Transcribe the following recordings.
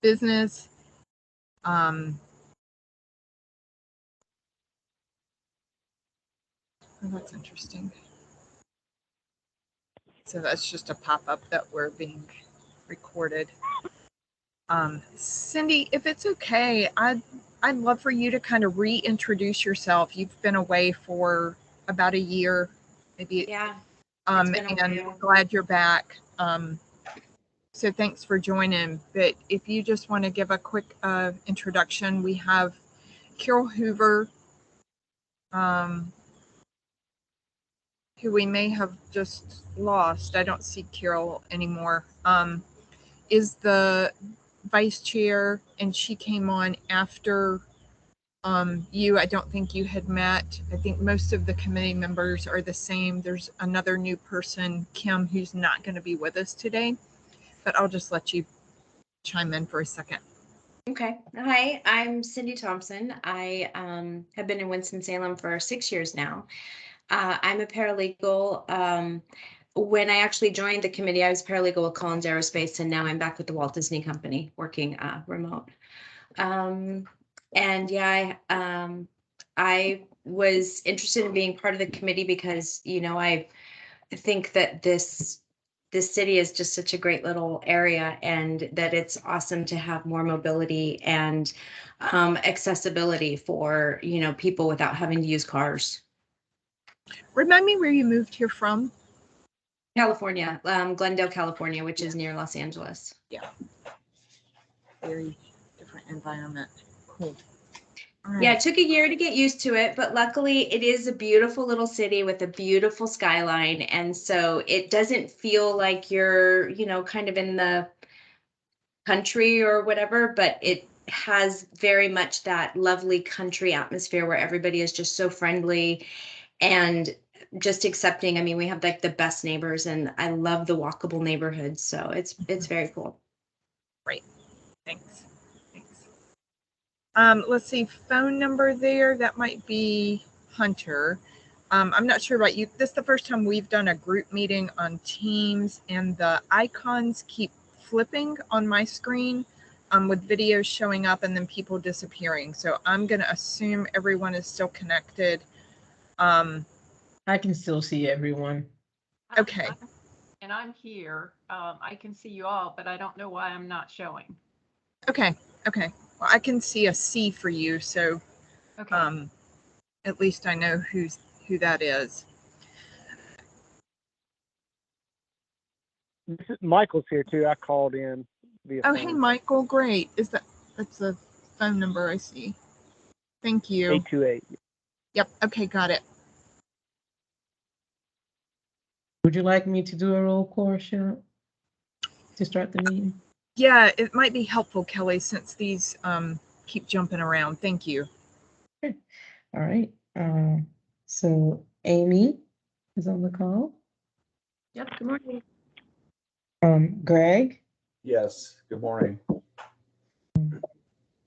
business. Oh, that's interesting. So that's just a pop-up that we're being recorded. Cindy, if it's okay, I'd love for you to kind of reintroduce yourself. You've been away for about a year, maybe. Yeah. And glad you're back. So thanks for joining. But if you just want to give a quick introduction, we have Carol Hoover, who we may have just lost. I don't see Carol anymore. Is the vice chair, and she came on after you. I don't think you had met. I think most of the committee members are the same. There's another new person, Kim, who's not going to be with us today, but I'll just let you chime in for a second. Okay. Hi, I'm Cindy Thompson. I have been in Winston-Salem for 6 years now. I'm a paralegal. When I actually joined the committee, I was paralegal with Collins Aerospace, and now I'm back with the Walt Disney Company working remote. And yeah, I was interested in being part of the committee because, you know, I think that this city is just such a great little area, and that it's awesome to have more mobility and accessibility for, you know, people without having to use cars. Remind me where you moved here from. California, Glendale, California, which is near Los Angeles. Yeah. Very different environment. Cool. Right. Yeah, it took a year to get used to it, but luckily it is a beautiful little city with a beautiful skyline. And so it doesn't feel like you're, you know, kind of in the country or whatever, but it has very much that lovely country atmosphere where everybody is just so friendly and just accepting. I mean, we have like the best neighbors, and I love the walkable neighborhoods. So it's very cool. Great. Thanks. Let's see, phone number there. That might be Hunter. I'm not sure about you. This is the first time we've done a group meeting on Teams, and the icons keep flipping on my screen with videos showing up and then people disappearing. So I'm going to assume everyone is still connected. I can still see everyone. Okay. And I'm here. I can see you all, but I don't know why I'm not showing. Okay. Well, I can see a C for you, so Okay. At least I know who that is. Michael's here too. I called in via phone. Hey Michael, great. That's a phone number I see. Thank you. 828. Yep. Okay, got it. Would you like me to do a roll call, Cheryl, to start the meeting? Yeah, it might be helpful, Kelly, since these keep jumping around. Thank you. Okay. All right. So Amy is on the call. Yep. Good morning. Greg. Yes. Good morning.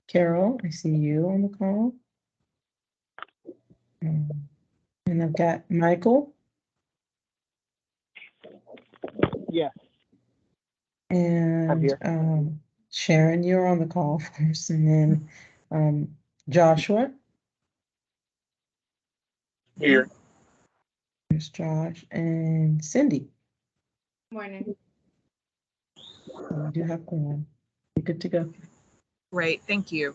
Carol, I see you on the call. And I've got Michael. Yes. And I'm here. Sharon, you're on the call, of course. And then Joshua. Here. There's Josh and Cindy. Morning. We do have one. You're good to go. Great, thank you.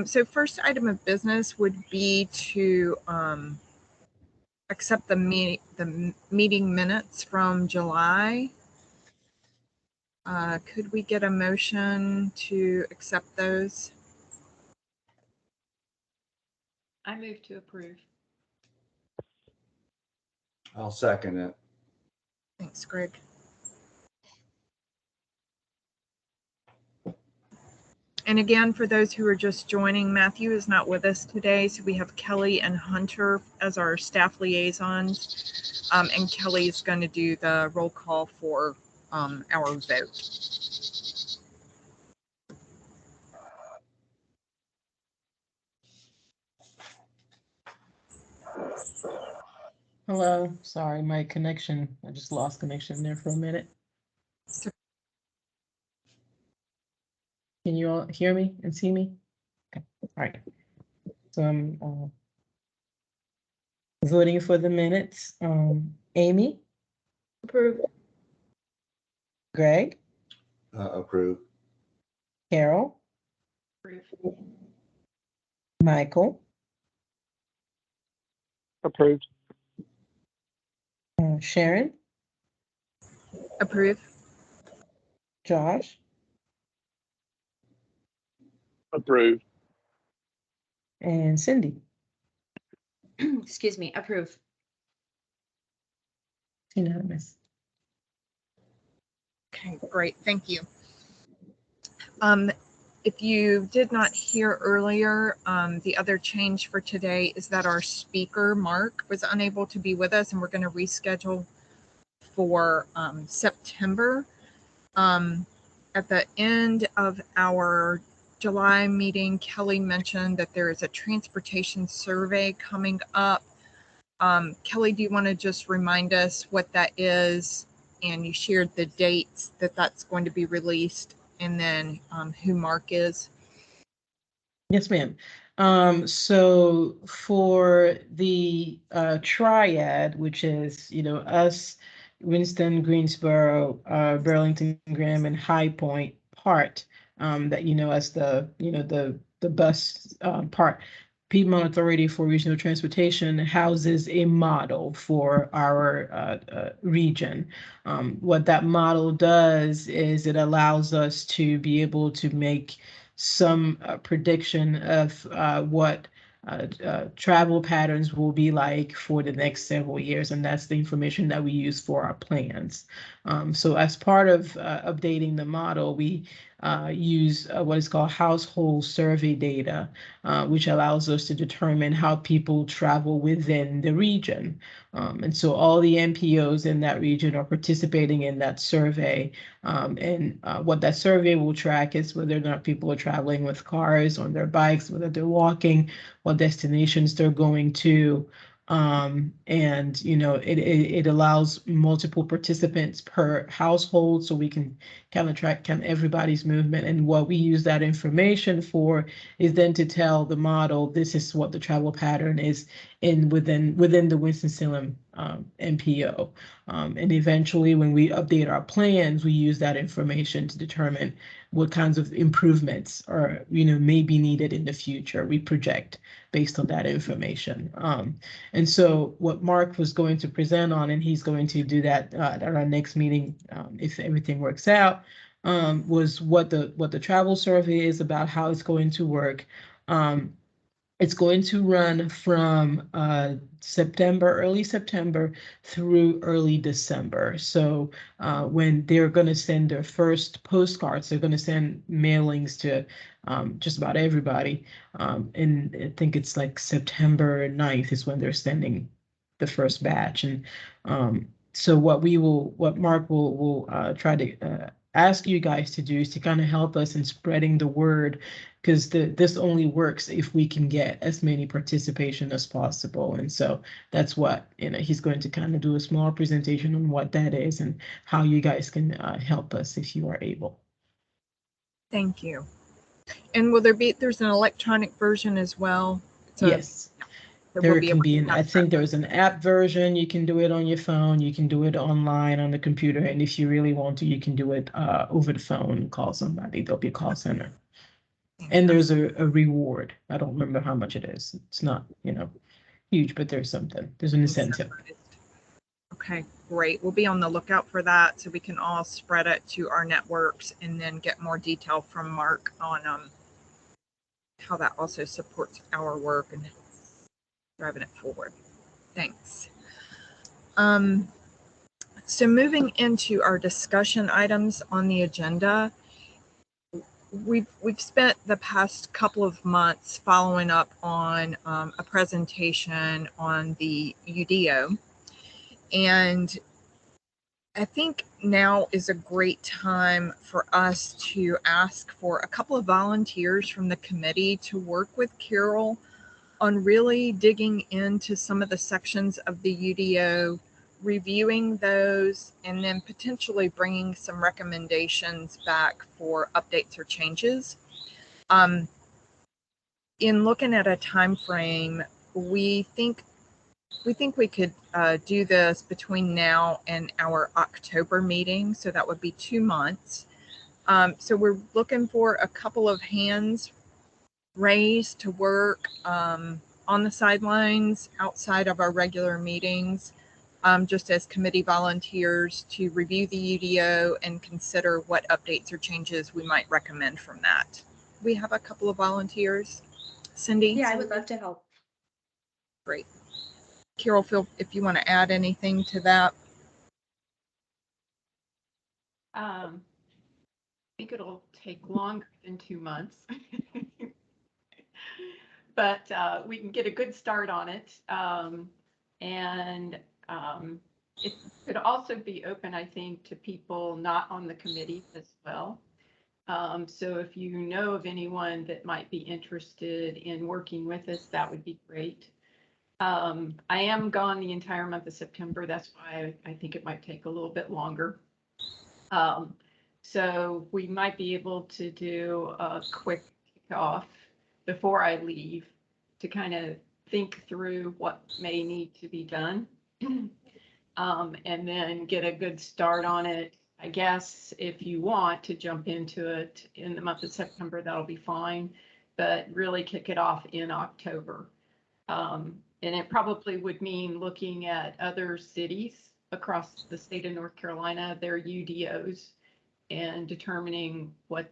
So first item of business would be to accept the meeting minutes from July. Could we get a motion to accept those? I move to approve. I'll second it. Thanks, Greg. And again, for those who are just joining, Matthew is not with us today, so we have Kelly and Hunter as our staff liaisons, and Kelly is going to do the roll call for our vote. Hello. Sorry, my connection. I just lost connection there for a minute. Can you all hear me and see me? Okay, all right. So I'm voting for the minutes. Amy, Approved. Greg, Approve. Carol, Approved. Michael, Approved. Sharon, Approve. Josh, Approved. and Cindy. Excuse me, approve. Unanimous. Okay, great. Thank you. If you did not hear earlier, the other change for today is that our speaker, Mark, was unable to be with us, and we're going to reschedule for September. At the end of our July meeting, Kelly mentioned that there is a transportation survey coming up. Kelly, do you want to just remind us what that is? And you shared the dates that that's going to be released, and then who Mark is. Yes, ma'am. So for the triad, which is, us, Winston, Greensboro, Burlington, Graham, and High Point part, that as the bus part. Piedmont Authority for Regional Transportation houses a model for our region. What that model does is it allows us to be able to make some prediction of what travel patterns will be like for the next several years, and that's the information that we use for our plans. So as part of updating the model, we use what is called household survey data, which allows us to determine how people travel within the region. And so all the MPOs in that region are participating in that survey. And what that survey will track is whether or not people are traveling with cars, on their bikes, whether they're walking, what destinations they're going to. And it allows multiple participants per household, so we can kind of track everybody's movement. And what we use that information for is then to tell the model, this is what the travel pattern is within the Winston-Salem MPO. And eventually, when we update our plans, we use that information to determine what kinds of improvements are, may be needed in the future. We project based on that information. And so what Mark was going to present on, and he's going to do that at our next meeting, if everything works out, was what the travel survey is about, how it's going to work. It's going to run from early September through early December. So when they're going to send their first postcards, they're going to send mailings to just about everybody. And I think it's like September 9th is when they're sending the first batch. And so what Mark will try to ask you guys to do is to kind of help us in spreading the word, because this only works if we can get as many participation as possible. And so that's what, he's going to kind of do a small presentation on what that is and how you guys can help us if you are able. Thank you. And there's an electronic version as well? Yes. There can be I think there's an app version. You can do it on your phone. You can do it online on the computer. And if you really want to, you can do it over the phone, call somebody. There'll be a call center. And there's a reward. I don't remember how much it is. It's not, huge, but there's something. There's an incentive. Okay, great. We'll be on the lookout for that so we can all spread it to our networks and then get more detail from Mark on how that also supports our work and driving it forward. Thanks. So moving into our discussion items on the agenda, we've spent the past couple of months following up on a presentation on the UDO, and I think now is a great time for us to ask for a couple of volunteers from the committee to work with Carol on really digging into some of the sections of the UDO reviewing those and then potentially bringing some recommendations back for updates or changes. In looking at a time frame, we think we could do this between now and our October meeting, so that would be 2 months. So we're looking for a couple of hands raised to work on the sidelines outside of our regular meetings, just as committee volunteers to review the UDO and consider what updates or changes we might recommend from that. We have a couple of volunteers. Cindy? Yeah, I would love to help. Great. Carol, if you want to add anything to that. I think it'll take longer than 2 months. But we can get a good start on it. It could also be open, I think, to people not on the committee as well. So if you know of anyone that might be interested in working with us, that would be great. I am gone the entire month of September. That's why I think it might take a little bit longer. So we might be able to do a quick kickoff before I leave to kind of think through what may need to be done. And then get a good start on it. I guess if you want to jump into it in the month of September, that'll be fine, but really kick it off in October. And it probably would mean looking at other cities across the state of North Carolina, their UDOs, and determining what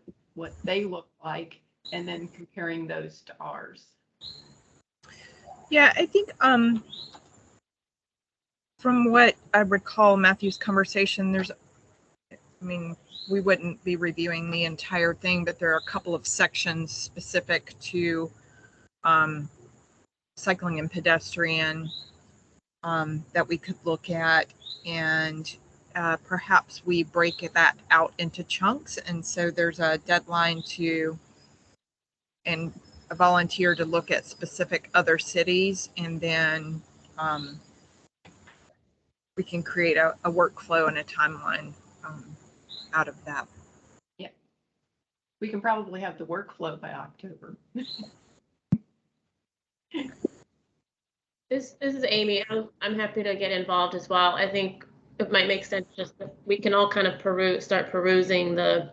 they look like, and then comparing those to ours. Yeah, I think from what I recall Matthew's conversation, we wouldn't be reviewing the entire thing, but there are a couple of sections specific to cycling and pedestrian that we could look at, and perhaps we break that out into chunks, and so there's a deadline and a volunteer to look at specific other cities, and then we can create a workflow and a timeline out of that. Yeah, we can probably have the workflow by October. This is Amy. I'm happy to get involved as well. I think it might make sense just that we can all kind of start perusing the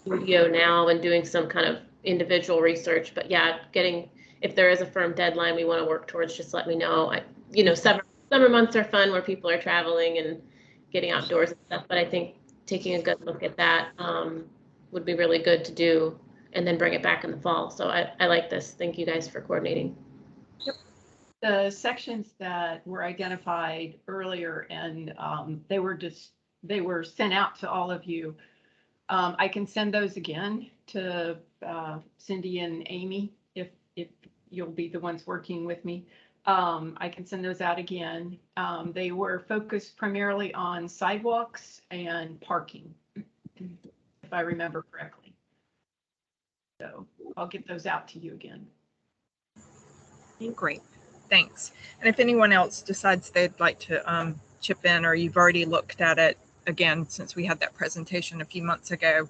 UDO now and doing some kind of individual research. But yeah, if there is a firm deadline we want to work towards, just let me know. Summer months are fun where people are traveling and getting outdoors and stuff. But I think taking a good look at that would be really good to do, and then bring it back in the fall. So I like this. Thank you guys for coordinating. The sections that were identified earlier, and they were sent out to all of you. I can send those again to Cindy and Amy if you'll be the ones working with me. I can send those out again. They were focused primarily on sidewalks and parking, if I remember correctly. So I'll get those out to you again. Great, thanks. And if anyone else decides they'd like to chip in, or you've already looked at it again since we had that presentation a few months ago,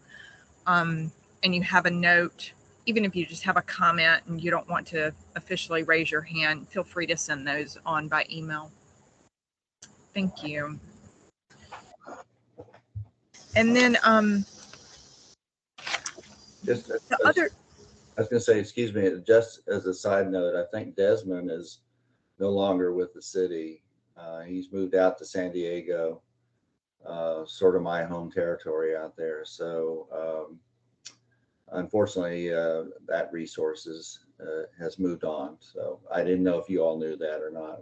and you have a note, even if you just have a comment and you don't want to officially raise your hand, feel free to send those on by email. Thank you. And then I was going to say, excuse me, just as a side note, I think Desmond is no longer with the city. He's moved out to San Diego, sort of my home territory out there. So unfortunately, that resources has moved on. So I didn't know if you all knew that or not,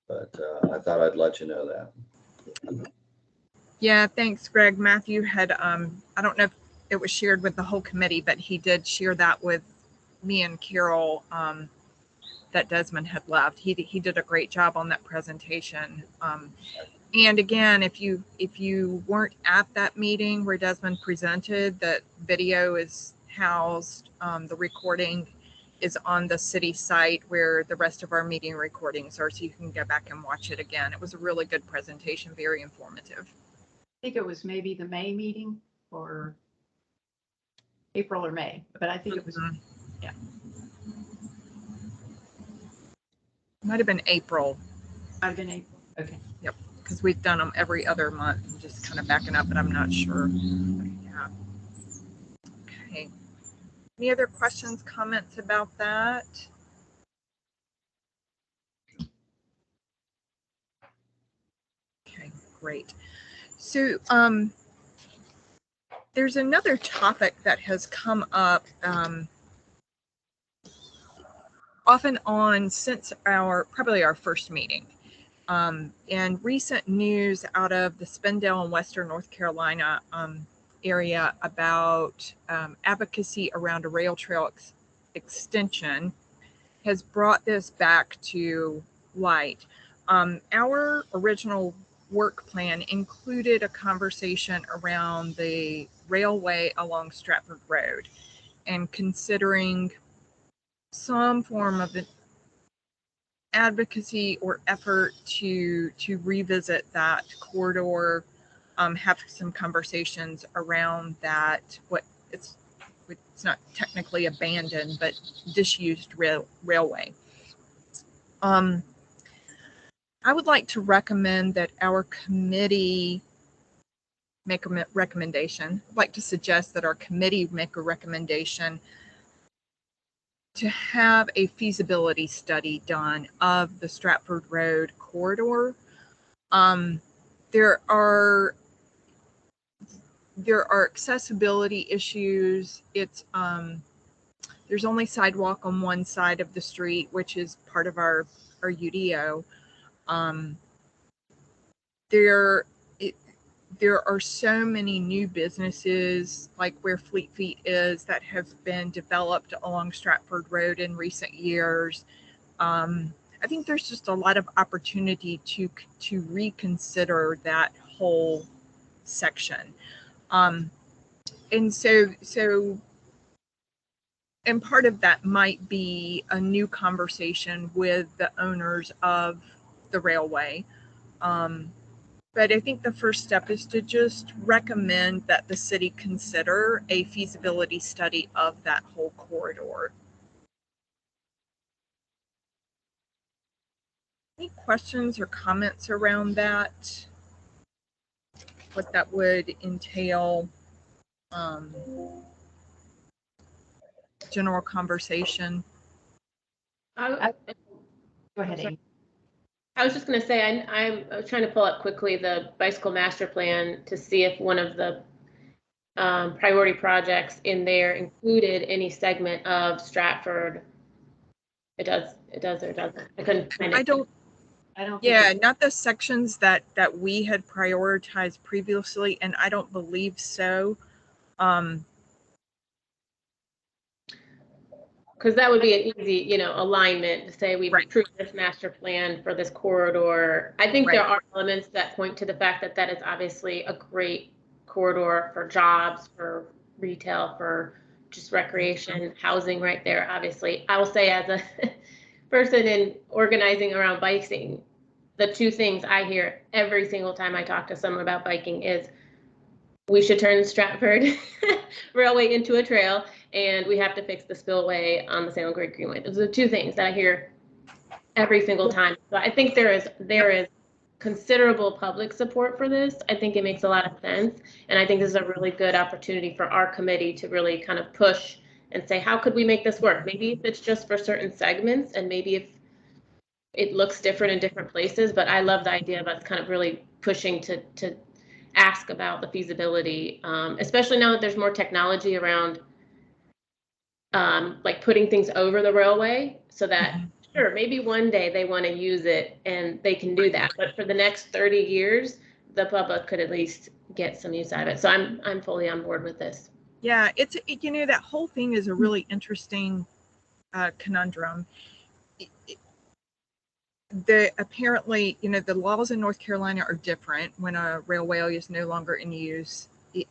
but I thought I'd let you know that. Yeah, thanks, Greg. Matthew had, I don't know if it was shared with the whole committee, but he did share that with me and Carol, that Desmond had left. He did a great job on that presentation. And again, if you weren't at that meeting where Desmond presented, that video is housed, the recording is on the city site where the rest of our meeting recordings are, so you can go back and watch it again. It was a really good presentation, very informative. I think it was maybe the May meeting or April or May, but I think it was, yeah. Might have been April. I've been April. Okay. Yep, because we've done them every other month. I'm just kind of backing up, but I'm not sure. Yeah. Okay. Any other questions, comments about that? Okay, great. So there's another topic that has come up off and on since probably our first meeting. And recent news out of the Spindale and Western North Carolina area about advocacy around a rail trail extension has brought this back to light. Our original work plan included a conversation around the railway along Stratford Road and considering some form of an advocacy or effort to revisit that corridor, have some conversations around that. It's not technically abandoned, but disused railway. I would like to recommend that our committee make a recommendation. I'd like to suggest that our committee make a recommendation to have a feasibility study done of the Stratford Road corridor. There are accessibility issues. It's there's only sidewalk on one side of the street, which is part of our UDO. There are so many new businesses, like where Fleet Feet is, that have been developed along Stratford Road in recent years. I think there's just a lot of opportunity to reconsider that whole section. And and part of that might be a new conversation with the owners of the railway. But I think the first step is to just recommend that the city consider a feasibility study of that whole corridor. Any questions or comments around that? What that would entail? General conversation. Go ahead, Amy. I was just going to say, I was trying to pull up quickly the bicycle master plan to see if one of the priority projects in there included any segment of Stratford. It does or it doesn't. I couldn't find it. I don't. Yeah, not the sections that we had prioritized previously, and I don't believe so. Because that would be an easy, alignment to say we've approved this master plan for this corridor. I think there are elements that point to the fact that that is obviously a great corridor for jobs, for retail, for just recreation, housing right there, obviously. I will say, as a person in organizing around biking, the two things I hear every single time I talk to someone about biking is we should turn Stratford Railway into a trail, and we have to fix the spillway on the Salem Great Greenway. Those are the two things that I hear every single time. So I think there is considerable public support for this. I think it makes a lot of sense, and I think this is a really good opportunity for our committee to really kind of push and say, how could we make this work? Maybe if it's just for certain segments, and maybe if it looks different in different places, but I love the idea of us kind of really pushing to ask about the feasibility, especially now that there's more technology around like putting things over the railway, so that sure, maybe one day they want to use it and they can do that, but for the next 30 years the public could at least get some use out of it. So I'm fully on board with this. Yeah, that whole thing is a really interesting conundrum. Apparently, the laws in North Carolina are different when a railway is no longer in use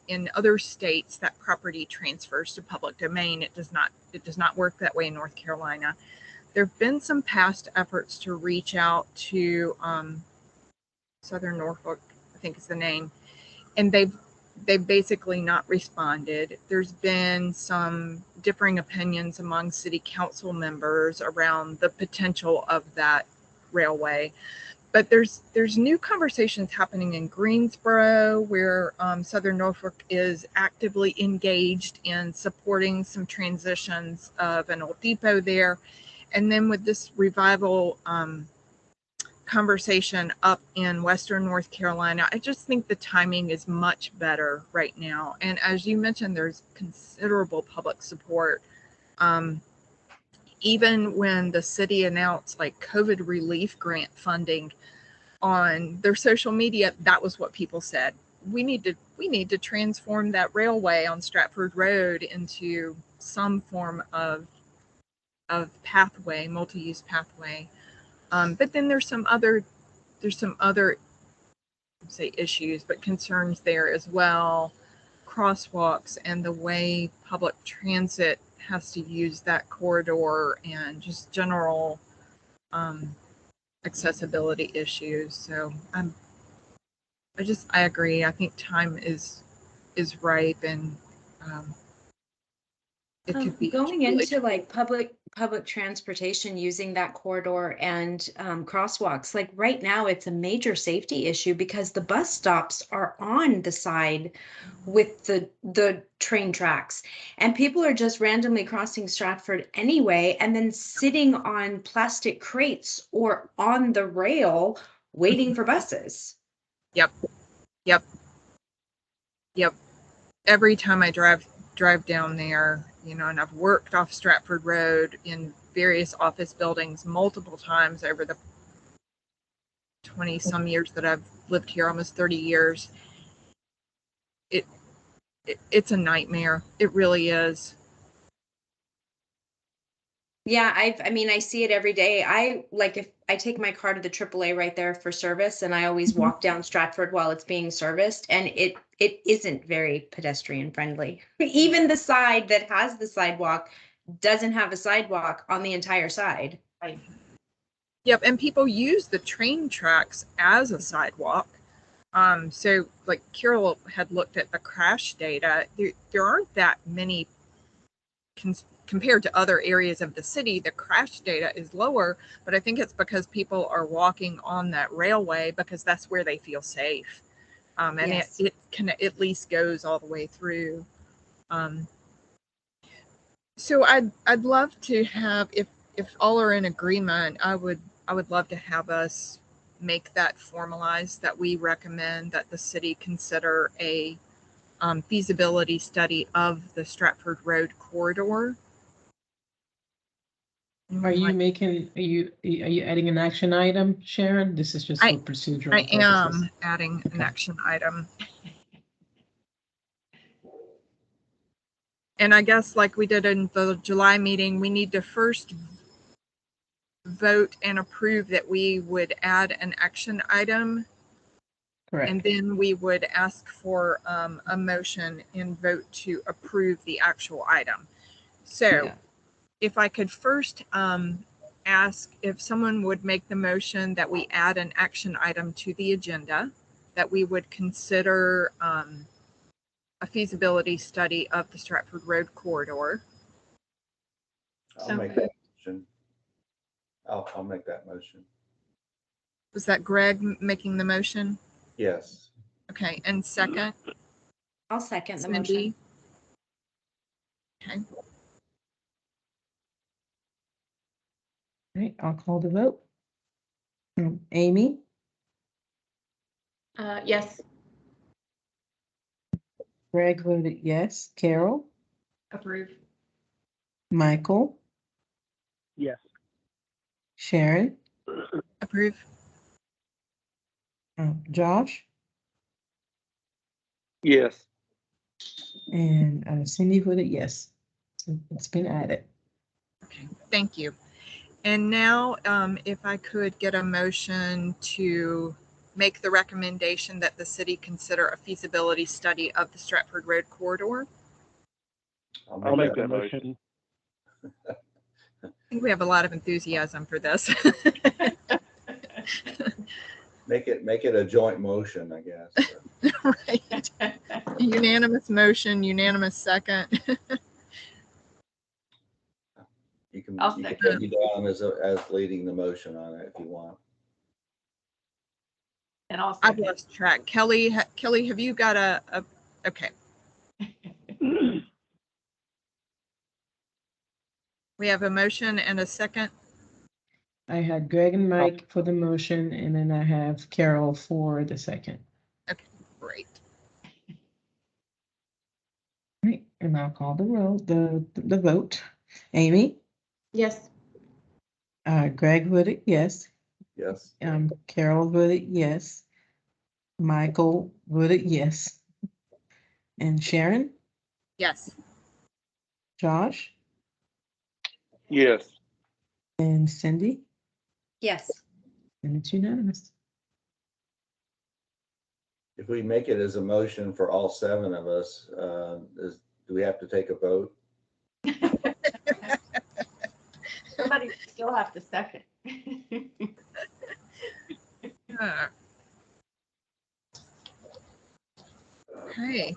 in other states that property transfers to public domain. It does not work that way in North Carolina. There have been some past efforts to reach out to Southern Norfolk, I think is the name, and they've basically not responded. There's been some differing opinions among city council members around the potential of that railway. But there's new conversations happening in Greensboro, where Southern Norfolk is actively engaged in supporting some transitions of an old depot there. And then with this revival conversation up in Western North Carolina, I just think the timing is much better right now. And as you mentioned, there's considerable public support. Even when the city announced like COVID relief grant funding on their social media, that was what people said. We need to transform that railway on Stratford Road into some form of pathway, multi-use pathway. But then there's some other say issues, but concerns there as well. Crosswalks and the way public transit has to use that corridor, and just general accessibility issues. So I agree. I think time is ripe, and it could be going really into like public transportation using that corridor and crosswalks. Like right now, it's a major safety issue because the bus stops are on the side with the train tracks, and people are just randomly crossing Stratford anyway, and then sitting on plastic crates or on the rail waiting for buses. Yep. Every time I drive down there, and I've worked off Stratford Road in various office buildings multiple times over the 20 some years that I've lived here, almost 30 years. It's a nightmare. It really is. Yeah, I see it every day. If I take my car to the AAA right there for service, and I always walk down Stratford while it's being serviced, and it isn't very pedestrian friendly. Even the side that has the sidewalk doesn't have a sidewalk on the entire side. Right. Yep, and people use the train tracks as a sidewalk. So like Carol had looked at the crash data, there aren't that many compared to other areas of the city. The crash data is lower, but I think it's because people are walking on that railway because that's where they feel safe. And yes, it can at least goes all the way through. So I'd love to have, if all are in agreement, I would love to have us make that formalized, that we recommend that the city consider a feasibility study of the Stratford Road corridor. Are you adding an action item, Sharon? This is just for procedural purposes. I am adding an action item. And I guess like we did in the July meeting, we need to first vote and approve that we would add an action item. Correct. And then we would ask for a motion and vote to approve the actual item. So if I could first ask if someone would make the motion that we add an action item to the agenda, that we would consider a feasibility study of the Stratford Road corridor. I'll make that motion. I'll make that motion. Was that Greg making the motion? Yes. Okay, and second? I'll second the Cindy. motion. Okay. All right, I'll call the vote. Amy? Yes. Greg voted yes. Carol? Approve. Michael? Yes. Sharon? Approve. Josh? Yes. And Cindy voted yes. So it's been added. Okay, thank you. And now if I could get a motion to make the recommendation that the city consider a feasibility study of the Stratford Road corridor. I'll make that motion. I think we have a lot of enthusiasm for this. Make it a joint motion, I guess. Right. Unanimous motion, unanimous second. You can I'll you can second. put me down as leading the motion on it if you want. And also, I've lost track. Kelly, have you got a okay. We have a motion and a second. I had Greg and Mike for the motion, and then I have Carol for the second. Okay, great. Right, and I'll call the roll, the vote. Amy, Yes. Greg voted yes. Yes. Carol voted yes. Michael voted yes. And Sharon, Yes. Josh, Yes. and Cindy, Yes. and it's unanimous. If we make it as a motion for all 7 of us, do we have to take a vote? somebody still have to second. Okay.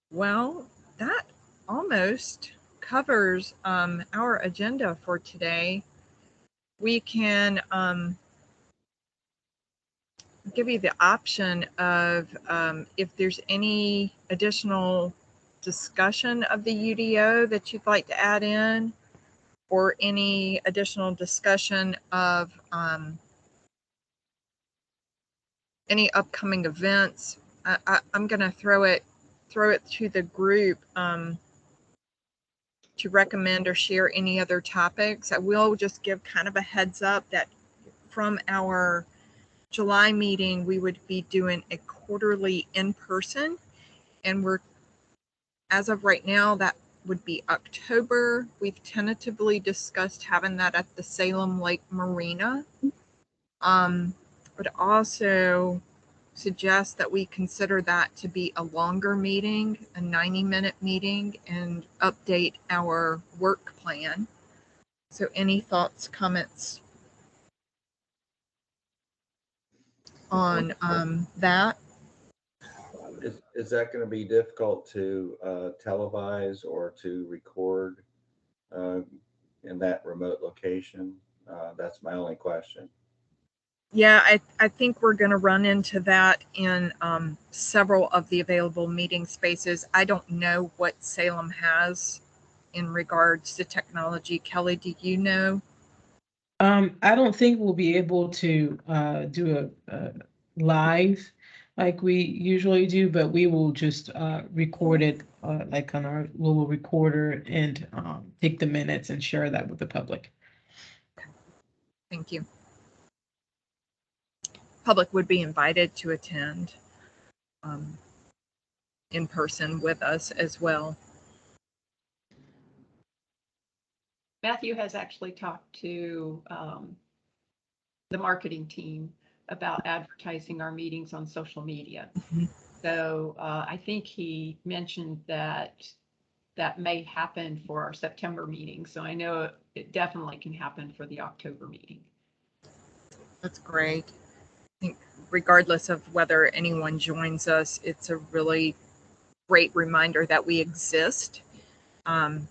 Well, that almost covers our agenda for today. We can give you the option of if there's any additional discussion of the UDO that you'd like to add in, or any additional discussion of any upcoming events. I'm going to throw it to the group to recommend or share any other topics. I will just give kind of a heads up that from our July meeting, we would be doing a quarterly in-person, and as of right now, that would be October. We've tentatively discussed having that at the Salem Lake Marina. Would also suggest that we consider that to be a longer meeting, a 90-minute meeting, and update our work plan. So any thoughts, comments on that? Is that going to be difficult to televise or to record in that remote location? That's my only question. Yeah, I think we're going to run into that in several of the available meeting spaces. I don't know what Salem has in regards to technology. Kelly, do you know? I don't think we'll be able to do a live like we usually do, but we will just record it like on our little recorder and take the minutes and share that with the public. Thank you. Public would be invited to attend in person with us as well. Matthew has actually talked to the marketing team about advertising our meetings on social media. Mm-hmm. So I think he mentioned that may happen for our September meeting. So I know it definitely can happen for the October meeting. That's great. I think regardless of whether anyone joins us, it's a really great reminder that we exist, and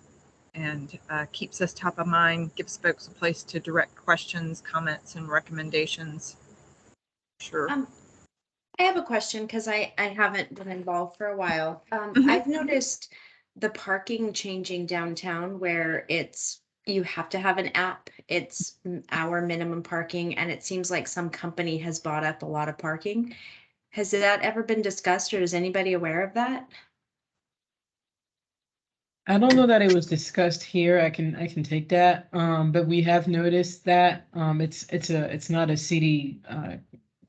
keeps us top of mind, gives folks a place to direct questions, comments, and recommendations. Sure. I have a question because I haven't been involved for a while. I've noticed the parking changing downtown where you have to have an app. It's our minimum parking, and it seems like some company has bought up a lot of parking. Has that ever been discussed, or is anybody aware of that? I don't know that it was discussed here. I can take that. But we have noticed that it's not a city.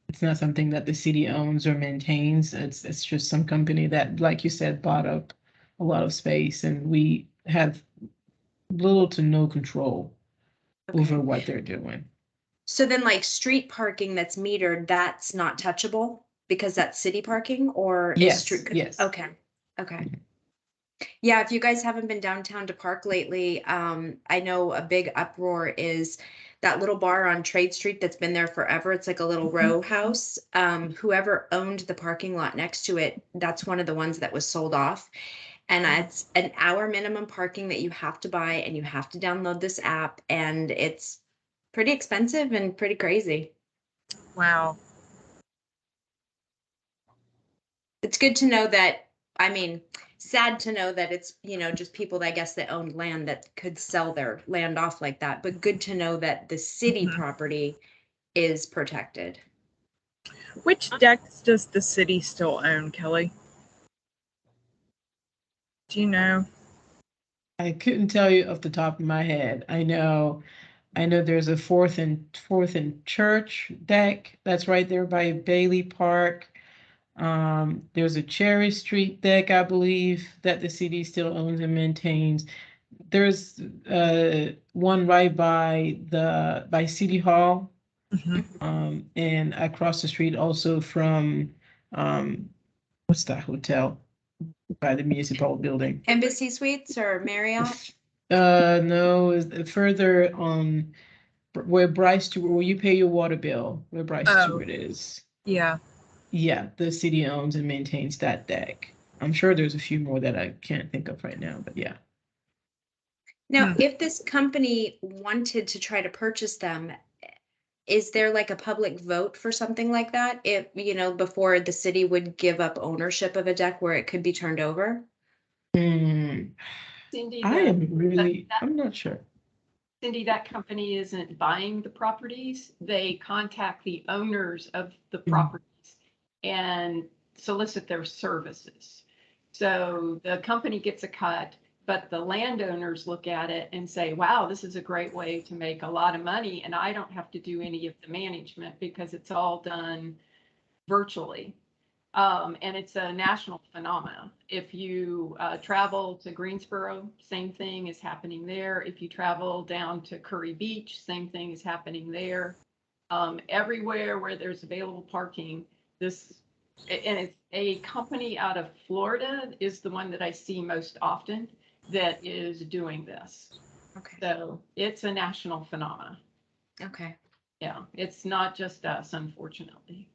It's not something that the city owns or maintains. It's just some company that, like you said, bought up a lot of space, and we have little to no control over what they're doing. So then like street parking that's metered, that's not touchable because that's city parking or is Yes, street? yes. Okay, okay. Yeah, if you guys haven't been downtown to park lately, I know a big uproar is that little bar on Trade Street that's been there forever. It's like a little row house. Whoever owned the parking lot next to it, that's one of the ones that was sold off. And it's an hour minimum parking that you have to buy, and you have to download this app, and it's pretty expensive and pretty crazy. Wow. It's good to know that, I mean, sad to know that it's, you know, just people, I guess, that owned land that could sell their land off like that, but good to know that the city property is protected. Which decks does the city still own, Kelly? Do you know? I couldn't tell you off the top of my head. I know there's a fourth and Church deck that's right there by Bailey Park. There's a Cherry Street deck, I believe, that the city still owns and maintains. There's one right by City Hall, and across the street also from what's that hotel by the municipal building? Embassy Suites or Marriott? No, it's further on where where you pay your water bill, where Bryce Stewart is. Yeah. Yeah, the city owns and maintains that deck. I'm sure there's a few more that I can't think of right now, but yeah. Now, if this company wanted to try to purchase them, is there like a public vote for something like that? If, you know, before the city would give up ownership of a deck where it could be turned over? Mm, Cindy, I'm not sure. Cindy, that company isn't buying the properties. They contact the owners of the properties and solicit their services. So the company gets a cut, but the landowners look at it and say, wow, this is a great way to make a lot of money, and I don't have to do any of the management because it's all done virtually. And it's a national phenomenon. If you travel to Greensboro, same thing is happening there. If you travel down to Curry Beach, same thing is happening there. Everywhere where there's available parking, and it's a company out of Florida is the one that I see most often that is doing this. Okay. So it's a national phenomenon. Okay. Yeah, it's not just us, unfortunately.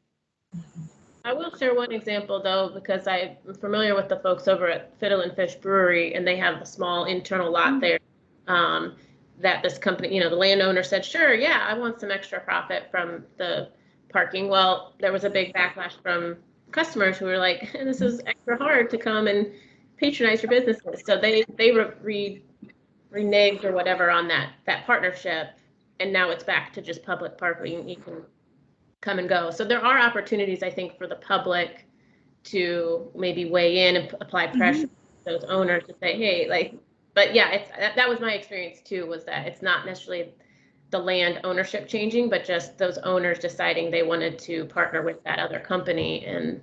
I will share one example though, because I'm familiar with the folks over at Fiddle and Fish Brewery, and they have a small internal lot there that this company, you know, the landowner said, sure, yeah, I want some extra profit from the parking. Well, there was a big backlash from customers who were like, this is extra hard to come and patronize your businesses. So they reneged or whatever on that partnership, and now it's back to just public parking. You can come and go. So there are opportunities, I think, for the public to maybe weigh in and apply pressure to those owners to say, hey, like, but yeah, that was my experience too, was that it's not necessarily the land ownership changing, but just those owners deciding they wanted to partner with that other company. And,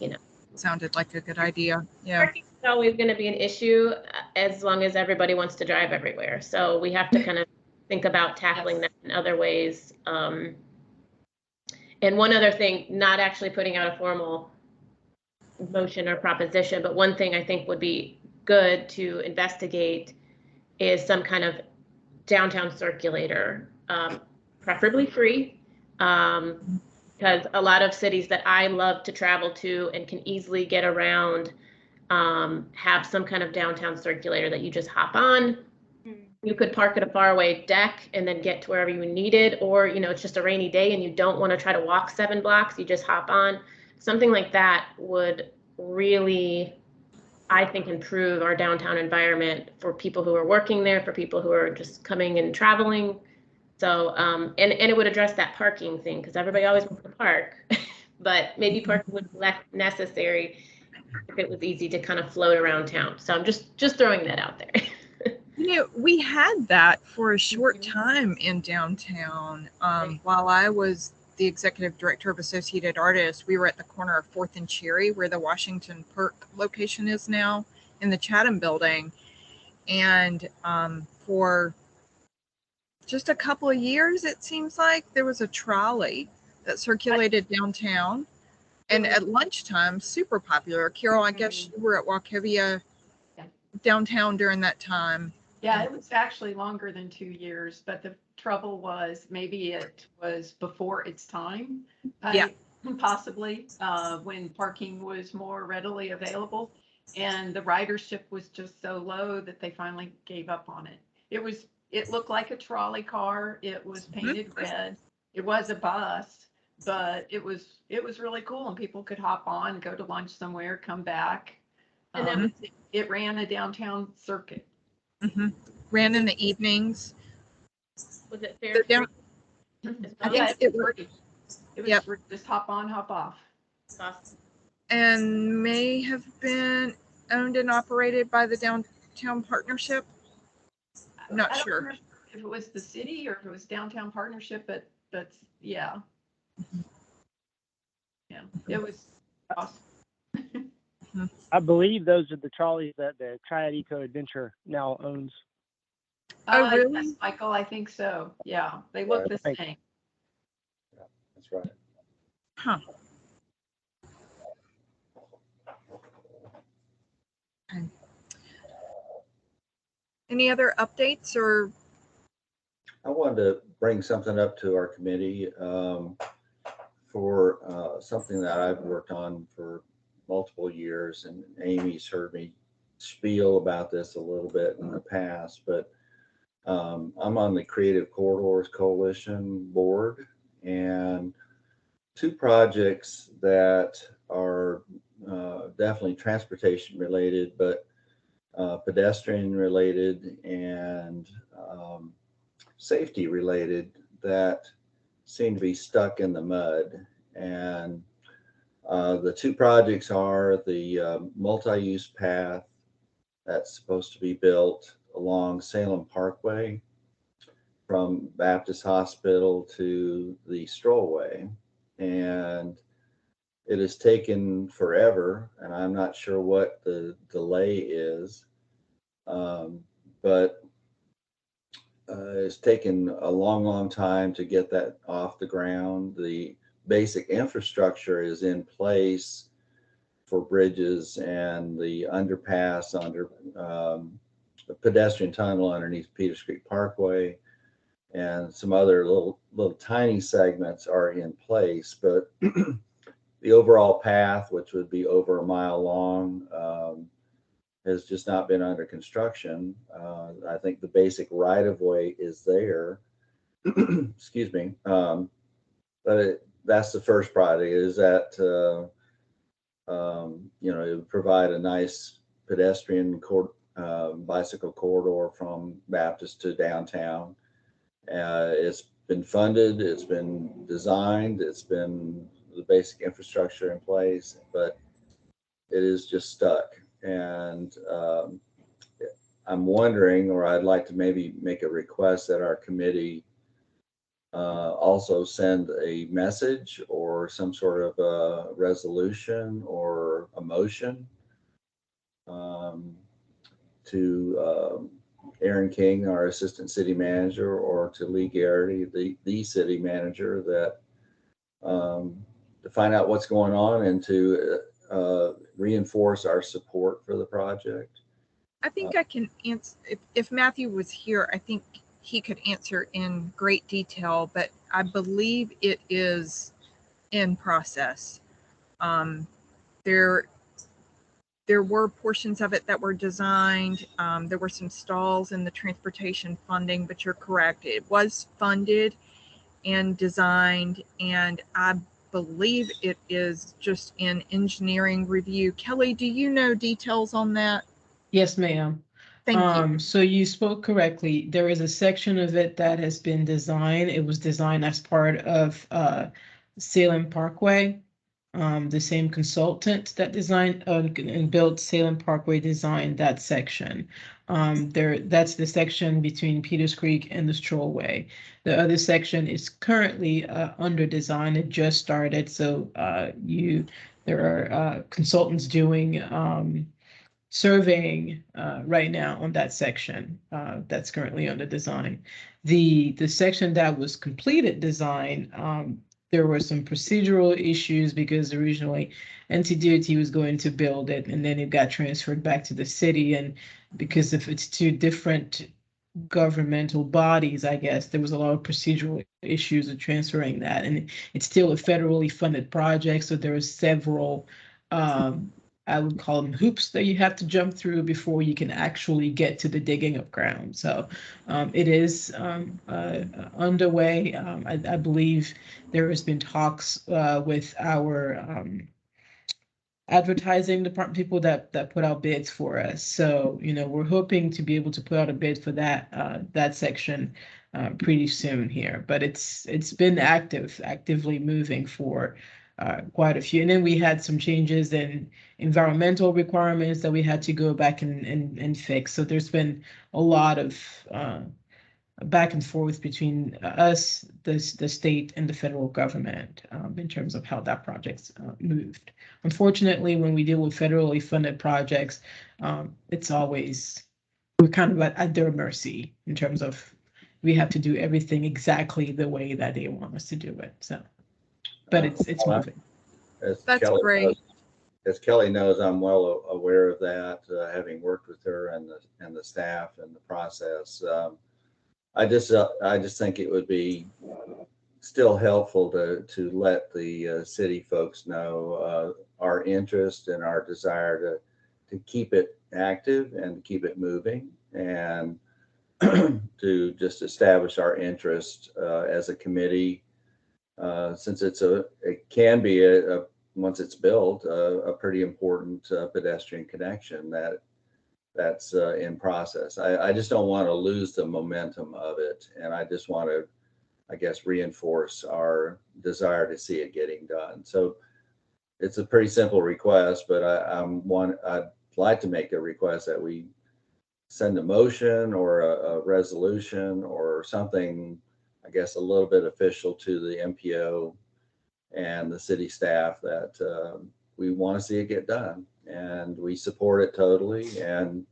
you know, Sounded like a good idea. Yeah. parking is always going to be an issue as long as everybody wants to drive everywhere. So we have to kind of think about tackling that in other ways. And one other thing, not actually putting out a formal motion or proposition, but one thing I think would be good to investigate is some kind of downtown circulator, preferably free, because a lot of cities that I love to travel to and can easily get around have some kind of downtown circulator that you just hop on. You could park at a faraway deck and then get to wherever you needed, or, you know, it's just a rainy day and you don't want to try to walk 7 blocks, you just hop on. Something like that would really, I think, improve our downtown environment for people who are working there, for people who are just coming and traveling. So, and it would address that parking thing, because everybody always wants to park, but maybe parking would be less necessary if it was easy to kind of float around town. So I'm just throwing that out there. You know, we had that for a short time in downtown. While I was the executive director of Associated Artists, we were at the corner of 4th and Cherry, where the Washington Perk location is now, in the Chatham building. And for just a couple of years, it seems like there was a trolley that circulated downtown, and at lunchtime, super popular. Carol, I guess you were at Wachovia Yeah. downtown during that time. Yeah, it was actually longer than 2 years, but the trouble was maybe it was before its time. Yeah. Possibly, when parking was more readily available. And the ridership was just so low that they finally gave up on it. It looked like a trolley car. It was painted red. It was a bus, but it was really cool, and people could hop on, go to lunch somewhere, come back. And It ran a downtown circuit. Ran in the evenings. was it fair? Down- I think it was, free. It was Yep. free. Just hop on, hop off. Awesome. and may have been owned and operated by the downtown partnership. I'm not I don't sure. remember if it was the city or if it was downtown partnership, but yeah. Yeah, it was awesome. I believe those are the trolleys that the Triad Eco Adventure now owns. Oh, really? Yes, Michael, I think so. Yeah, they look the Thank same. That's right. Huh. Okay. Any other updates or? I wanted to bring something up to our committee for something that I've worked on for multiple years, and Amy's heard me spiel about this a little bit in the past, but I'm on the Creative Corridors Coalition board, and two projects that are definitely transportation related, but pedestrian related and safety related that seem to be stuck in the mud. And the two projects are the multi-use path that's supposed to be built along Salem Parkway from Baptist Hospital to the Strollway. And it has taken forever, and I'm not sure what the delay is, but it's taken a long, long time to get that off the ground. The basic infrastructure is in place for bridges and the underpass under the pedestrian tunnel underneath Peters Creek Parkway, and some other little tiny segments are in place, but the overall path, which would be over a mile long, has just not been under construction. I think the basic right-of-way is there. Excuse me. But that's the first project, is that, it would provide a nice pedestrian bicycle corridor from Baptist to downtown. It's been funded, it's been designed, it's been the basic infrastructure in place, but it is just stuck. And I'm wondering, or I'd like to maybe make a request that our committee also send a message or some sort of a resolution or a motion to Aaron King, our assistant city manager, or to Lee Garrity, the city manager, that to find out what's going on and to reinforce our support for the project. I think I can answer, if Matthew was here, I think he could answer in great detail, but I believe it is in process. There were portions of it that were designed. There were some stalls in the transportation funding, but you're correct. It was funded and designed, and I believe it is just in engineering review. Kelly, do you know details on that? Yes, ma'am. Thank you. So you spoke correctly. There is a section of it that has been designed. It was designed as part of Salem Parkway. The same consultant that designed and built Salem Parkway designed that section. That's the section between Peters Creek and the Strollway. The other section is currently under design. It just started, so there are consultants doing surveying right now on that section that's currently under design. The section that was completed design, there were some procedural issues because originally NCDOT was going to build it and then it got transferred back to the city. And because if it's two different governmental bodies, I guess there was a lot of procedural issues of transferring that. And it's still a federally funded project. So there are several, I would call them hoops that you have to jump through before you can actually get to the digging of ground. So it is underway. I believe there has been talks with our advertising department people that put out bids for us. So, we're hoping to be able to put out a bid for that section pretty soon here. But it's been actively moving for quite a few. And then we had some changes in environmental requirements that we had to go back and fix. So there's been a lot of back and forth between us, the state, and the federal government in terms of how that project's moved. Unfortunately, when we deal with federally funded projects, it's always, we're kind of at their mercy in terms of we have to do everything exactly the way that they want us to do it. So, but it's moving. That's great. As Kelly knows, I'm well aware of that, having worked with her and the staff and the process. I just think it would be still helpful to let the city folks know our interest and our desire to keep it active and keep it moving, and to just establish our interest as a committee, since it can be once it's built a pretty important pedestrian connection that's in process. I just don't want to lose the momentum of it. And I just want to, I guess, reinforce our desire to see it getting done. So it's a pretty simple request, but I'd like to make a request that we send a motion or a resolution or something, I guess, a little bit official to the MPO and the city staff that we want to see it get done. And we support it totally, and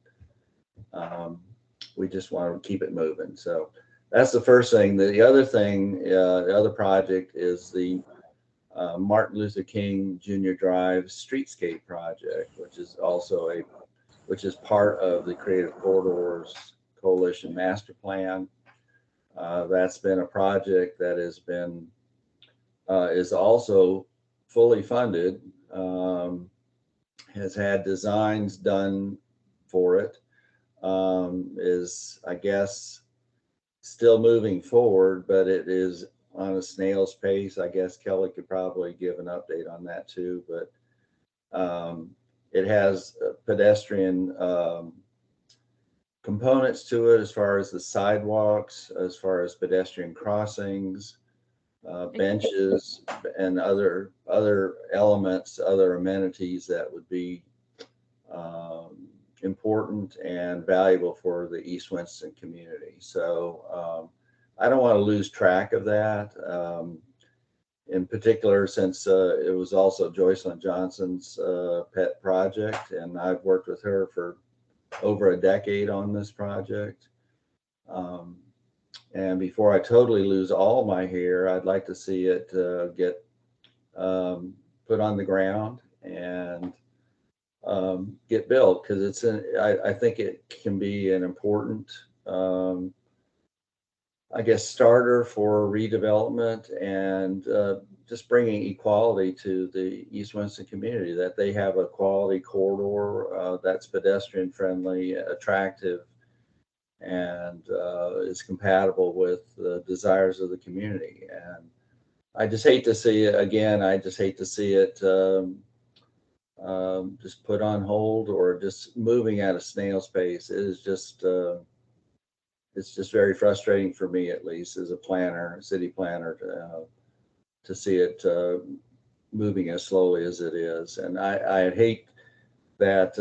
we just want to keep it moving. So that's the first thing. The other thing, the other project is the Martin Luther King Jr. Drive Streetscape project, which is part of the Creative Corridors Coalition Master Plan. That's been a project that is also fully funded. Has had designs done for it, is, I guess, still moving forward, but it is on a snail's pace. I guess Kelly could probably give an update on that too, but it has pedestrian components to it as far as the sidewalks, as far as pedestrian crossings, benches, and other elements, other amenities that would be important and valuable for the East Winston community. So I don't want to lose track of that. In particular, since it was also Joycelyn Johnson's pet project, and I've worked with her for over a decade on this project. And before I totally lose all my hair, I'd like to see it get put on the ground and get built, because I think it can be an important, I guess, starter for redevelopment and just bringing equality to the East Winston community, that they have a quality corridor that's pedestrian friendly, attractive, and is compatible with the desires of the community. And I just hate to see it again. I just hate to see it just put on hold or just moving at a snail's pace. It is just it's just very frustrating for me, at least as a planner, city planner, to see it moving as slowly as it is. And I hate that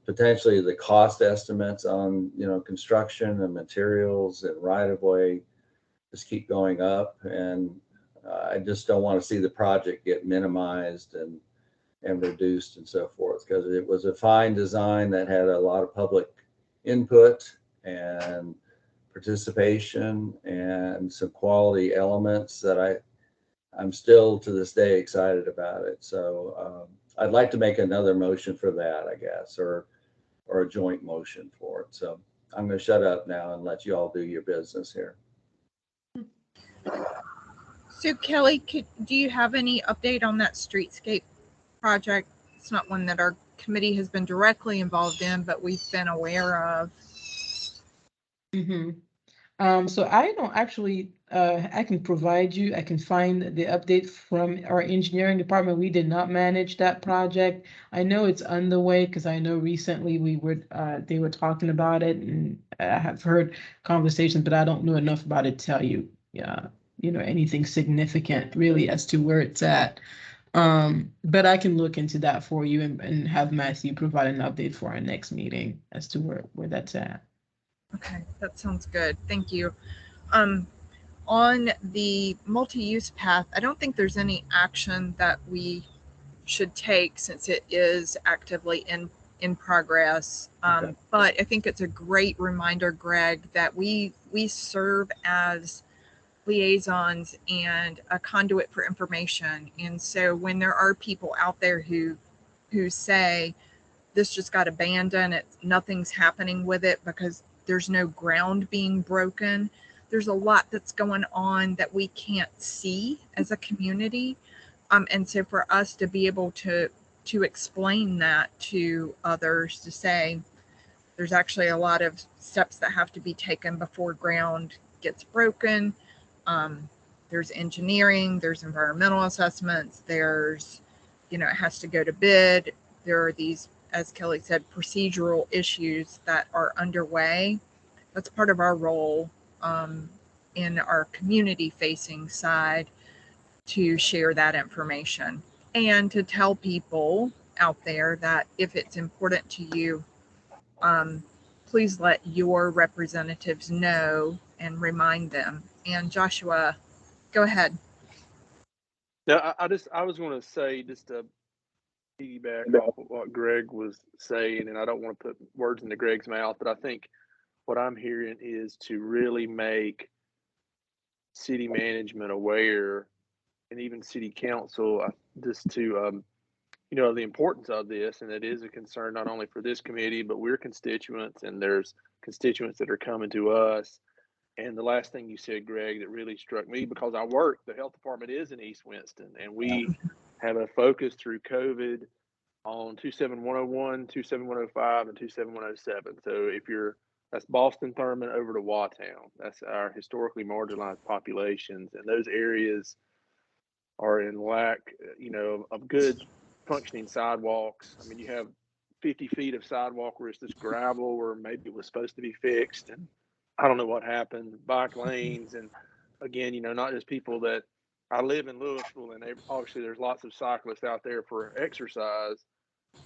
potentially the cost estimates on construction and materials and right-of-way just keep going up, and I just don't want to see the project get minimized and and reduced and so forth, because it was a fine design that had a lot of public input and participation and some quality elements that I'm still to this day excited about it. So I'd like to make another motion for that, I guess, or a joint motion for it. So I'm going to shut up now and let you all do your business here. So Kelly, do you have any update on that streetscape project? It's not one that our committee has been directly involved in, but we've been aware of. So I don't actually, I can provide you, I can find the update from our engineering department. We did not manage that project. I know it's underway because I know recently they were talking about it, and I have heard conversations, but I don't know enough about it to tell you, anything significant really as to where it's at. But I can look into that for you and have Matthew provide an update for our next meeting as to where that's at. Okay, that sounds good. Thank you. On the multi-use path, I don't think there's any action that we should take since it is actively in progress. Okay. But I think it's a great reminder, Greg, that we serve as liaisons and a conduit for information. And so when there are people out there who say this just got abandoned, nothing's happening with it because there's no ground being broken, there's a lot that's going on that we can't see as a community. And so for us to be able to explain that to others, to say there's actually a lot of steps that have to be taken before ground gets broken. There's engineering, there's environmental assessments, there's, it has to go to bid. There are these, as Kelly said, procedural issues that are underway. That's part of our role in our community-facing side to share that information and to tell people out there that if it's important to you, please let your representatives know and remind them. And Joshua, go ahead. Yeah, I was going to say, just to piggyback off of what Greg was saying, and I don't want to put words into Greg's mouth, but I think what I'm hearing is to really make city management aware, and even city council, just to the importance of this, and it is a concern not only for this committee, but we're constituents, and there's constituents that are coming to us. And the last thing you said, Greg, that really struck me, because the health department is in East Winston, and we have a focus through COVID on 27101, 27105, and 27107. So that's Boston, Thurman over to Watown. That's our historically marginalized populations, and those areas are in lack, of good functioning sidewalks. I mean, you have 50 feet of sidewalk where it's just gravel, or maybe it was supposed to be fixed, and I don't know what happened. Bike lanes, and again, not just people that I live in Louisville, and obviously there's lots of cyclists out there for exercise,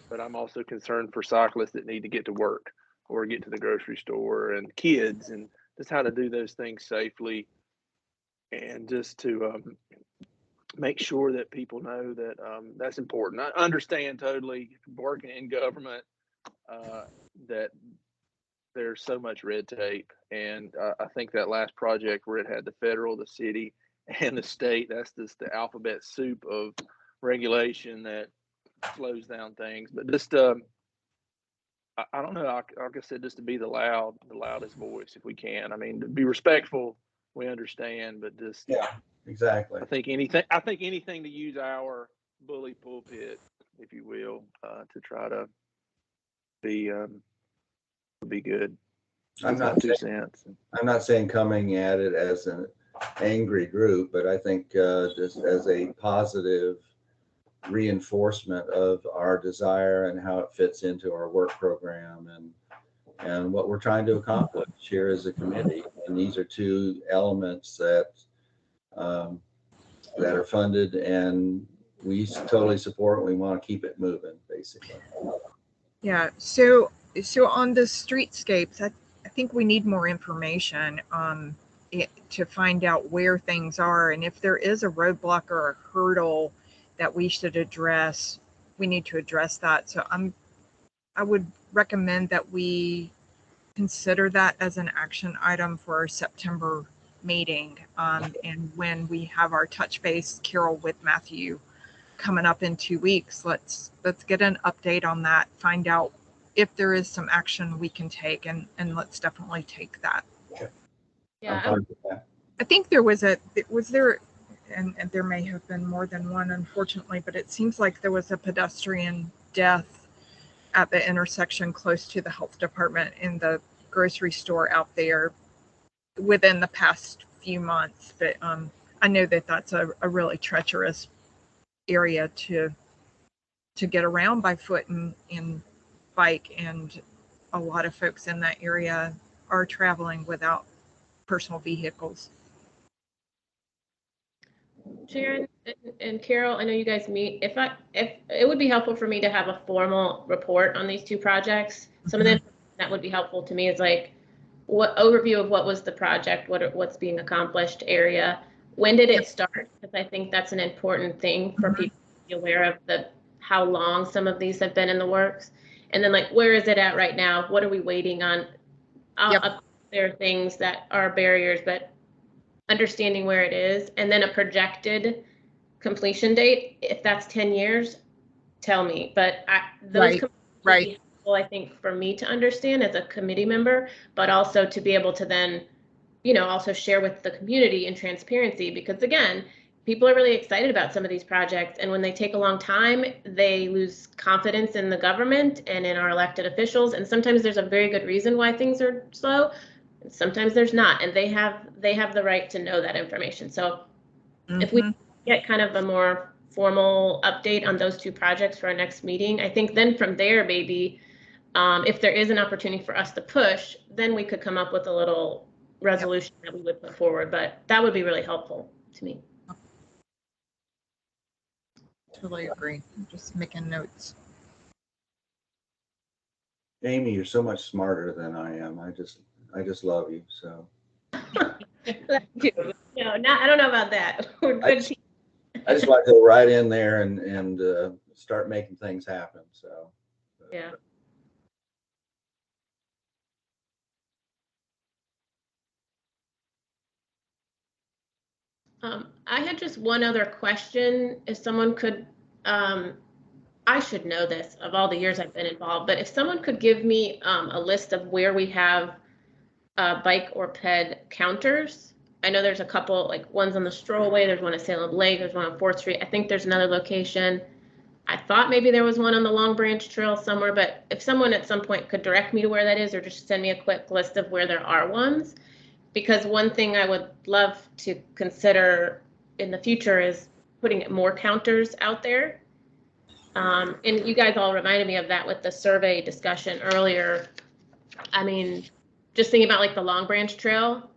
but I'm also concerned for cyclists that need to get to work or get to the grocery store, and kids, and just how to do those things safely, and just to make sure that people know that that's important. I understand totally, working in government, that there's so much red tape, and I think that last project where it had the federal, the city, and the state, that's just the alphabet soup of regulation that slows down things. But just I don't know, like I said, just to be the loudest voice if we can. I mean, to be respectful, we understand, but just Exactly. I think anything to use our bully pulpit, if you will, to try to be good. I'm not saying coming at it as an angry group, but I think just as a positive reinforcement of our desire and how it fits into our work program and what we're trying to accomplish here as a committee. And these are two elements that are funded, and we totally support, and we want to keep it moving, basically. Yeah. So on the streetscapes, I think we need more information to find out where things are, and if there is a roadblock or a hurdle that we should address we need to address that. So I would recommend that we consider that as an action item for our September meeting. And when we have our touch base, Carol, with Matthew coming up in 2 weeks, let's get an update on that, find out if there is some action we can take, and let's definitely take that. Yeah, I'm fine with that. I think there, and there may have been more than one, unfortunately, but it seems like there was a pedestrian death at the intersection close to the health department in the grocery store out there within the past few months. But I know that that's a really treacherous area to get around by foot and bike, and a lot of folks in that area are traveling without personal vehicles. Sharon and Carol, I know you guys meet. If it would be helpful for me to have a formal report on these two projects. Some of them that would be helpful to me is like what overview of what was the project, what's being accomplished area, when did it start? Because I think that's an important thing for people to be aware of, how long some of these have been in the works, and then like where is it at right now? What are we waiting on? There are things that are barriers, but understanding where it is, and then a projected completion date. If that's 10 years, tell me. But those right. Helpful, I think, for me to understand as a committee member, but also to be able to then, also share with the community in transparency, because again, people are really excited about some of these projects, and when they take a long time, they lose confidence in the government and in our elected officials, and sometimes there's a very good reason why things are slow. Sometimes there's not, and they have the right to know that information. So if we get kind of a more formal update on those two projects for our next meeting, I think then from there, maybe if there is an opportunity for us to push, then we could come up with a little resolution that we would put forward. But that would be really helpful to me. Totally agree. I'm just making notes. Amy, you're so much smarter than I am. I just love you. So. No, I don't know about that. I just want to go right in there and start making things happen. So. Yeah. I had just one other question. If someone could, I should know this of all the years I've been involved, but if someone could give me a list of where we have bike or ped counters. I know there's a couple, like one's on the Strollway, there's one at Salem Lake, there's one on 4th Street. I think there's another location. I thought maybe there was one on the Long Branch Trail somewhere, but if someone at some point could direct me to where that is, or just send me a quick list of where there are ones. Because one thing I would love to consider in the future is putting more counters out there. And you guys all reminded me of that with the survey discussion earlier. I mean, just thinking about like the Long Branch Trail,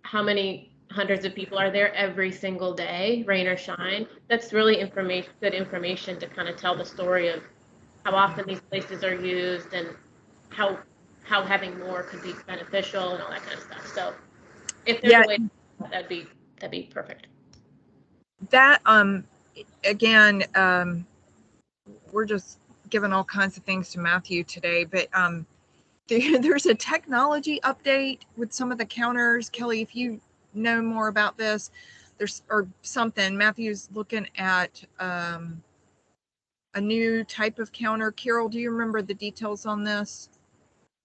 how many hundreds of people are there every single day, rain or shine? That's really good information to kind of tell the story of how often these places are used and how having more could be beneficial and all that kind of stuff. So if there's a way, that'd be perfect. That again, we're just giving all kinds of things to Matthew today, but there's a technology update with some of the counters. Kelly, if you know more about this, or something. Matthew's looking at a new type of counter. Carol, do you remember the details on this?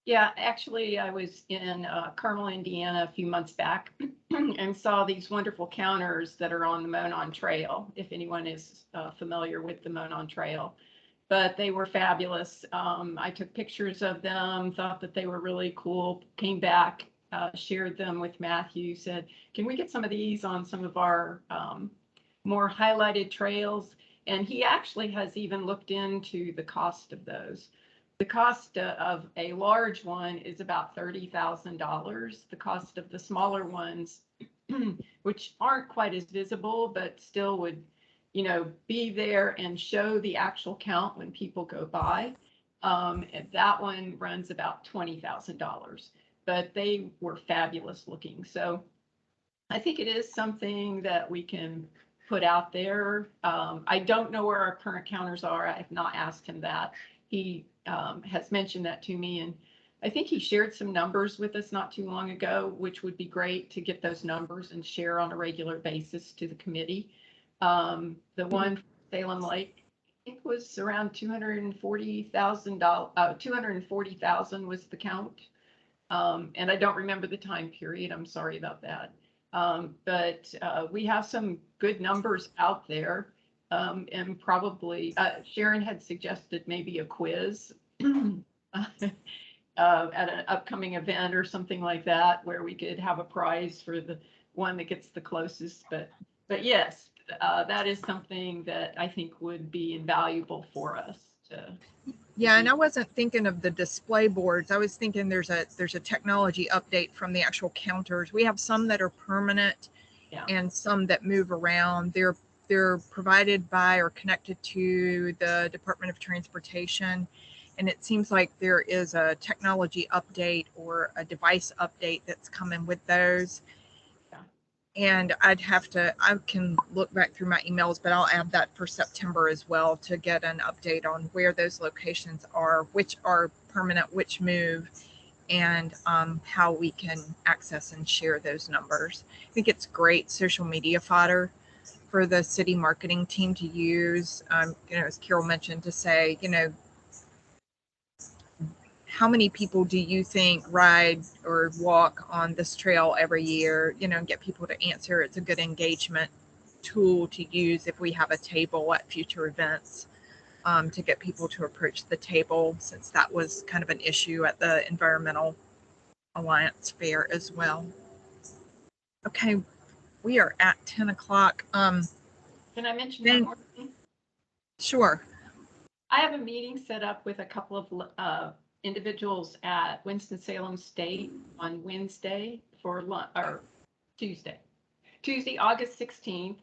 Yeah, actually, I was in Carmel, Indiana a few months back and saw these wonderful counters that are on the Monon Trail, if anyone is familiar with the Monon Trail. But they were fabulous. I took pictures of them, thought that they were really cool, came back, shared them with Matthew, said, can we get some of these on some of our more highlighted trails? And he actually has even looked into the cost of those. The cost of a large one is about $30,000. The cost of the smaller ones, which aren't quite as visible, but still would, be there and show the actual count when people go by. And that one runs about $20,000, but they were fabulous looking. So I think it is something that we can put out there. I don't know where our current counters are. I have not asked him that. He has mentioned that to me, and I think he shared some numbers with us not too long ago, which would be great to get those numbers and share on a regular basis to the committee. The one for Salem Lake, I think, was around $240,000. 240,000 was the count. And I don't remember the time period. I'm sorry about that. But we have some good numbers out there. And probably Sharon had suggested maybe a quiz at an upcoming event or something like that, where we could have a prize for the one that gets the closest. But yes, that is something that I think would be invaluable for us to. Yeah, and I wasn't thinking of the display boards. I was thinking there's a technology update from the actual counters. We have some that are permanent, Yeah. and some that move around. They're provided by or connected to the Department of Transportation, and it seems like there is a technology update or a device update that's coming with those. And I can look back through my emails, but I'll add that for September as well to get an update on where those locations are, which are permanent, which move, and how we can access and share those numbers. I think it's great social media fodder for the city marketing team to use. As Carol mentioned, to say, how many people do you think ride or walk on this trail every year, and get people to answer. It's a good engagement tool to use if we have a table at future events, to get people to approach the table, since that was kind of an issue at the Environmental Alliance Fair as well. Okay, we are at 10 o'clock. Can I mention one more thing? Sure. I have a meeting set up with a couple of individuals at Winston-Salem State on Wednesday or Tuesday, August 16th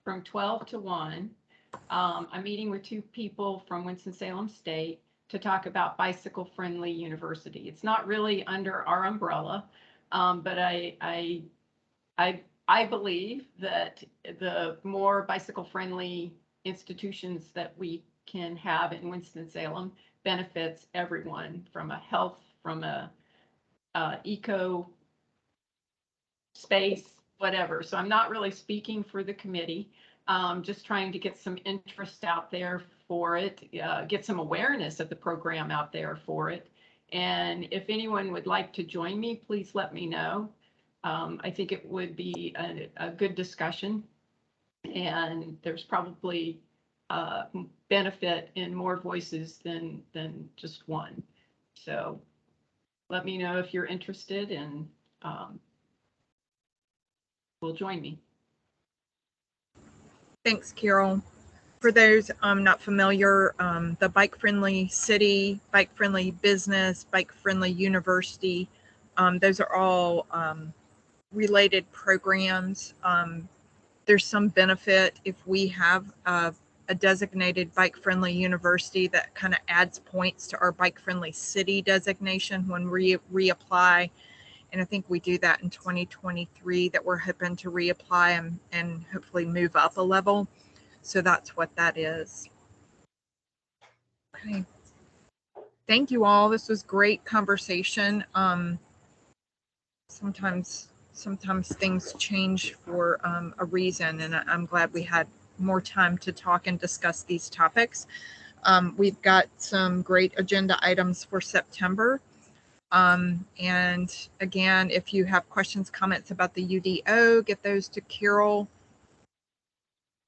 from 12 to 1. I'm meeting with two people from Winston-Salem State to talk about bicycle-friendly university. It's not really under our umbrella, but I believe that the more bicycle-friendly institutions that we can have in Winston-Salem benefits everyone, from a health, from a eco space, whatever. So I'm not really speaking for the committee, just trying to get some interest out there for it, get some awareness of the program out there for it. And if anyone would like to join me, please let me know. I think it would be a good discussion, and there's probably benefit in more voices than just one. So let me know if you're interested, and will join me. Thanks, Carol. For those not familiar, the Bike Friendly City, Bike Friendly Business, Bike Friendly University, those are all related programs. There's some benefit if we have a designated Bike Friendly University that kind of adds points to our Bike Friendly City designation when we reapply. And I think we do that in 2023, that we're hoping to reapply and hopefully move up a level. So that's what that is. Okay. Thank you all. This was great conversation. Sometimes things change for a reason, and I'm glad we had more time to talk and discuss these topics. We've got some great agenda items for September. And again, if you have questions, comments about the UDO, get those to Carol.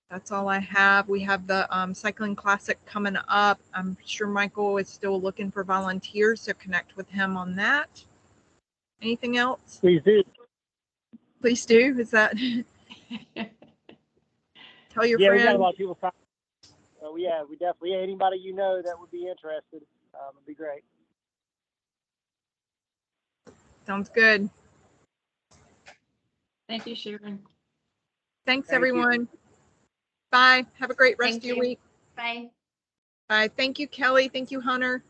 That's all I have. We have the Cycling Classic coming up. I'm sure Michael is still looking for volunteers, so connect with him on that. Anything else? Please do. Please do. Is that? Tell your Yeah, friends. we got a lot of people. So yeah, we definitely, anybody that would be interested, would be great. Sounds good. Thank you, Sharon. Thanks, Thank everyone. you. Bye. Have a great rest Thank of your you. week. Bye. Bye. Thank you, Kelly. Thank you, Hunter.